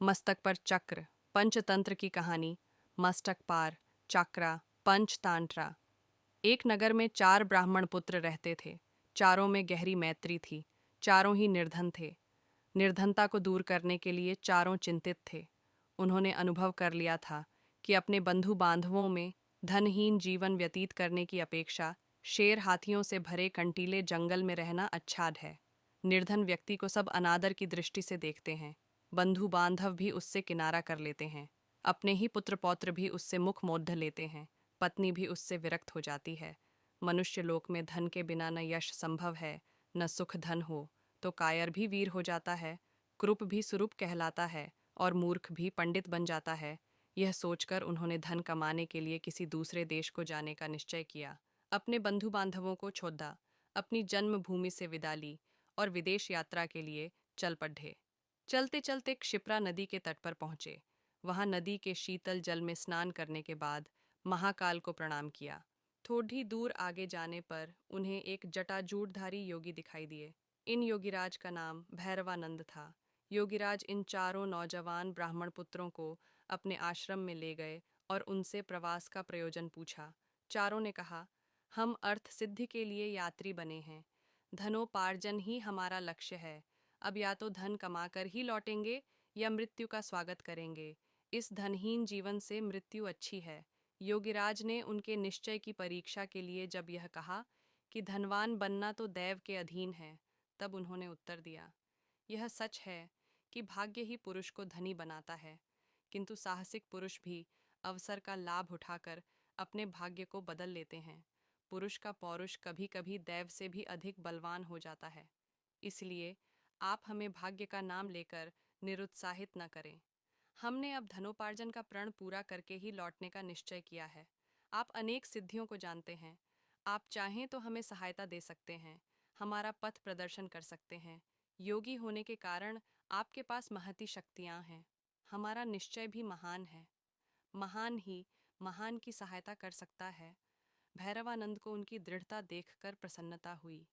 मस्तक पर चक्र, पंचतंत्र की कहानी, मस्तक पार, चक्रा, पंचतांत्रा। एक नगर में 4 ब्राह्मण पुत्र रहते थे। चारों में गहरी मैत्री थी। चारों ही निर्धन थे। निर्धनता को दूर करने के लिए चारों चिंतित थे। उन्होंने अनुभव कर लिया था कि अपने बंधु बांधवों में धनहीन जीवन व्यतीत करने की अपेक्षा शेर हाथियों से भरे कंटीले जंगल में रहना आच्छाद है। निर्धन व्यक्ति को सब अनादर की दृष्टि से देखते हैं। बंधु बांधव भी उससे किनारा कर लेते हैं। अपने ही पुत्र पौत्र भी उससे मुख मोड़ लेते हैं। पत्नी भी उससे विरक्त हो जाती है। मनुष्य लोक में धन के बिना न यश संभव है, न सुख धन हो तो कायर भी वीर हो जाता है, क्रूप भी सुरूप कहलाता है और मूर्ख भी पंडित बन जाता है। यह सोचकर उन्होंने धन कमाने के लिए किसी दूसरे देश को जाने का निश्चय किया। अपने बंधु बांधवों को छोड़ा, अपनी जन्मभूमि से विदा ली और विदेश यात्रा के लिए चल पड़े। चलते चलते क्षिप्रा नदी के तट पर पहुंचे। वहां नदी के शीतल जल में स्नान करने के बाद महाकाल को प्रणाम किया। थोड़ी दूर आगे जाने पर उन्हें एक जटाजूटधारी योगी दिखाई दिए। इन योगिराज का नाम भैरवानंद था। योगिराज इन चारों नौजवान ब्राह्मण पुत्रों को अपने आश्रम में ले गए और उनसे प्रवास का प्रयोजन पूछा। चारों ने कहा, हम अर्थ सिद्धि के लिए यात्री बने हैं। धनोपार्जन ही हमारा लक्ष्य है। अब या तो धन कमाकर ही लौटेंगे या मृत्यु का स्वागत करेंगे। इस धनहीन जीवन से मृत्यु अच्छी है। योगिराज ने उनके निश्चय की परीक्षा के लिए जब यह कहा कि धनवान बनना तो दैव के अधीन है, तब उन्होंने उत्तर दिया, यह सच है कि भाग्य ही पुरुष को धनी बनाता है, किंतु साहसिक पुरुष भी अवसर का लाभ उठाकर अपने भाग्य को बदल लेते हैं। पुरुष का पौरुष कभी कभी दैव से भी अधिक बलवान हो जाता है। इसलिए आप हमें भाग्य का नाम लेकर निरुत्साहित न करें। हमने अब धनोपार्जन का प्रण पूरा करके ही लौटने का निश्चय किया है। आप अनेक सिद्धियों को जानते हैं। आप चाहें तो हमें सहायता दे सकते हैं, हमारा पथ प्रदर्शन कर सकते हैं। योगी होने के कारण आपके पास महती शक्तियां हैं। हमारा निश्चय भी महान है। महान ही महान की सहायता कर सकता है। भैरवानंद को उनकी दृढ़ता देखकर प्रसन्नता हुई।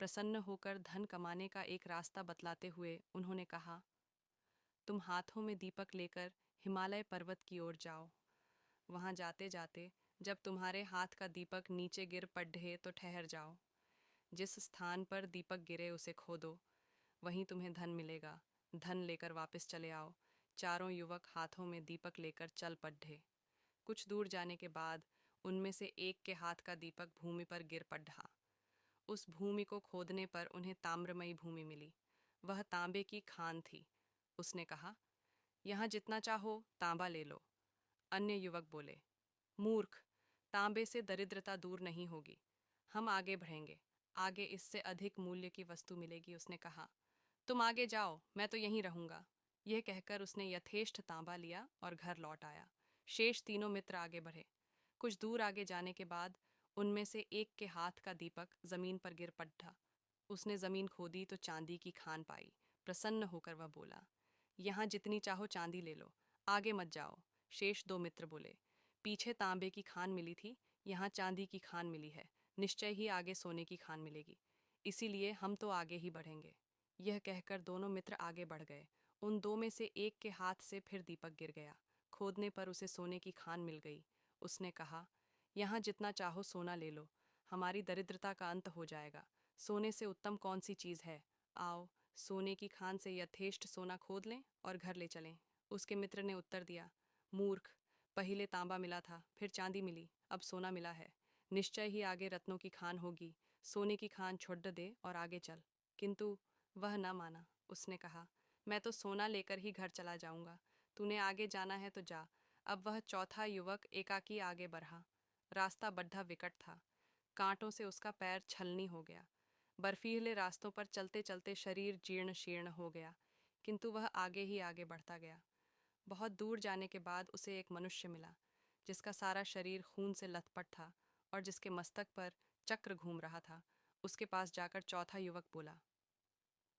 प्रसन्न होकर धन कमाने का एक रास्ता बतलाते हुए उन्होंने कहा, तुम हाथों में दीपक लेकर हिमालय पर्वत की ओर जाओ। वहां जाते जाते जब तुम्हारे हाथ का दीपक नीचे गिर पड़े तो ठहर जाओ। जिस स्थान पर दीपक गिरे उसे खोदो, वहीं तुम्हें धन मिलेगा। धन लेकर वापस चले आओ। चारों युवक हाथों में दीपक लेकर चल पड़े। कुछ दूर जाने के बाद उनमें से एक के हाथ का दीपक भूमि पर गिर पड़ा। उस भूमि को खोदने पर उन्हें ताम्रमयी भूमि मिली। वह तांबे की खान थी। उसने कहा, यहाँ जितना चाहो तांबा ले लो। अन्य युवक बोले, मूर्ख, तांबे से दरिद्रता दूर नहीं होगी। हम आगे बढ़ेंगे, आगे इससे अधिक मूल्य की वस्तु मिलेगी। उसने कहा, तुम आगे जाओ, मैं तो यहीं रहूंगा। यह कहकर उसने यथेष्ट तांबा लिया और घर लौट आया। शेष तीनों मित्र आगे बढ़े। कुछ दूर आगे जाने के बाद उनमें से एक के हाथ का दीपक जमीन पर गिर पड़ा। उसने जमीन खोदी तो चांदी की खान पाई। प्रसन्न होकर वह बोला, यहाँ जितनी चाहो चांदी ले लो, आगे मत जाओ। शेष दो मित्र बोले, पीछे तांबे की खान मिली थी, यहाँ चांदी की खान मिली है, निश्चय ही आगे सोने की खान मिलेगी, इसीलिए हम तो आगे ही बढ़ेंगे। यह कहकर दोनों मित्र आगे बढ़ गए। उन दो में से एक के हाथ से फिर दीपक गिर गया। खोदने पर उसे सोने की खान मिल गई। उसने कहा, यहाँ जितना चाहो सोना ले लो, हमारी दरिद्रता का अंत हो जाएगा। सोने से उत्तम कौन सी चीज़ है। आओ, सोने की खान से यथेष्ट सोना खोद लें और घर ले चलें। उसके मित्र ने उत्तर दिया, मूर्ख, पहले तांबा मिला था, फिर चांदी मिली, अब सोना मिला है। निश्चय ही आगे रत्नों की खान होगी। सोने की खान छोड़ दे और आगे चल। किंतु वह न माना। उसने कहा, मैं तो सोना लेकर ही घर चला जाऊंगा। तूने आगे जाना है तो जा। अब वह चौथा युवक एकाकी आगे बढ़ा। रास्ता बड्ढा विकट था। कांटों से उसका पैर छलनी हो गया। बर्फीले रास्तों पर चलते चलते शरीर जीर्ण शीर्ण हो गया, किंतु वह आगे ही आगे बढ़ता गया। बहुत दूर जाने के बाद उसे एक मनुष्य मिला, जिसका सारा शरीर खून से लथपथ था और जिसके मस्तक पर चक्र घूम रहा था। उसके पास जाकर चौथा युवक बोला,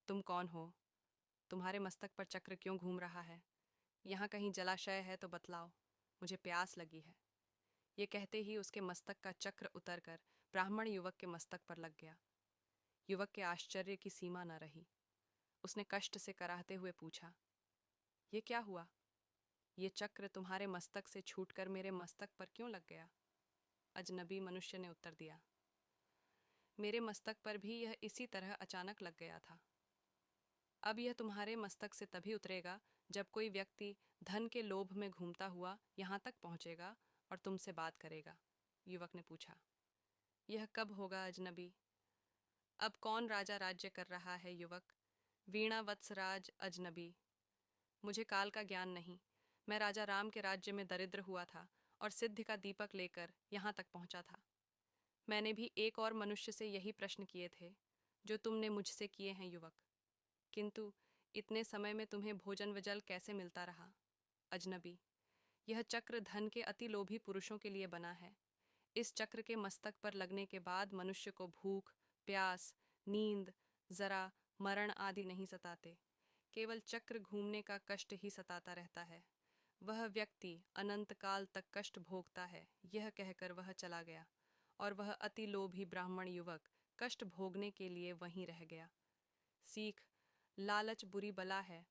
तुम कौन हो? तुम्हारे मस्तक पर चक्र क्यों घूम रहा है? यहाँ कहीं जलाशय है तो बतलाओ, मुझे प्यास लगी है। ये कहते ही उसके मस्तक का चक्र उतरकर ब्राह्मण युवक के मस्तक पर लग गया। युवक के आश्चर्य की सीमा न रही। उसने कष्ट से कराहते हुए पूछा, ये क्या हुआ? ये चक्र तुम्हारे मस्तक से छूटकर मेरे मस्तक पर क्यों लग गया? अजनबी मनुष्य ने उत्तर दिया, मेरे मस्तक पर भी यह इसी तरह अचानक लग गया था। अब यह तुम्हारे मस्तक से तभी उतरेगा जब कोई व्यक्ति धन के लोभ में घूमता हुआ यहाँ तक पहुँचेगा और तुमसे बात करेगा। युवक ने पूछा, यह कब होगा अजनबी? अब कौन राजा राज्य कर रहा है युवक? वीणा वत्सराज अजनबी। मुझे काल का ज्ञान नहीं। मैं राजा राम के राज्य में दरिद्र हुआ था और सिद्धि का दीपक लेकर यहाँ तक पहुँचा था। मैंने भी एक और मनुष्य से यही प्रश्न किए थे जो तुमने मुझसे किए हैं युवक, किंतु इतने समय में तुम्हें भोजन व जल कैसे मिलता रहा? अजनबी, यह चक्र धन के अति लोभी पुरुषों के लिए बना है। इस चक्र के मस्तक पर लगने के बाद मनुष्य को भूख, प्यास, नींद, जरा, मरण आदि नहीं सताते। केवल चक्र घूमने का कष्ट ही सताता रहता है। वह व्यक्ति अनंत काल तक कष्ट भोगता है। यह कहकर वह चला गया और वह अति लोभी ब्राह्मण युवक कष्ट भोगने के लिए वहीं रह गया। सीख, लालच बुरी बला है।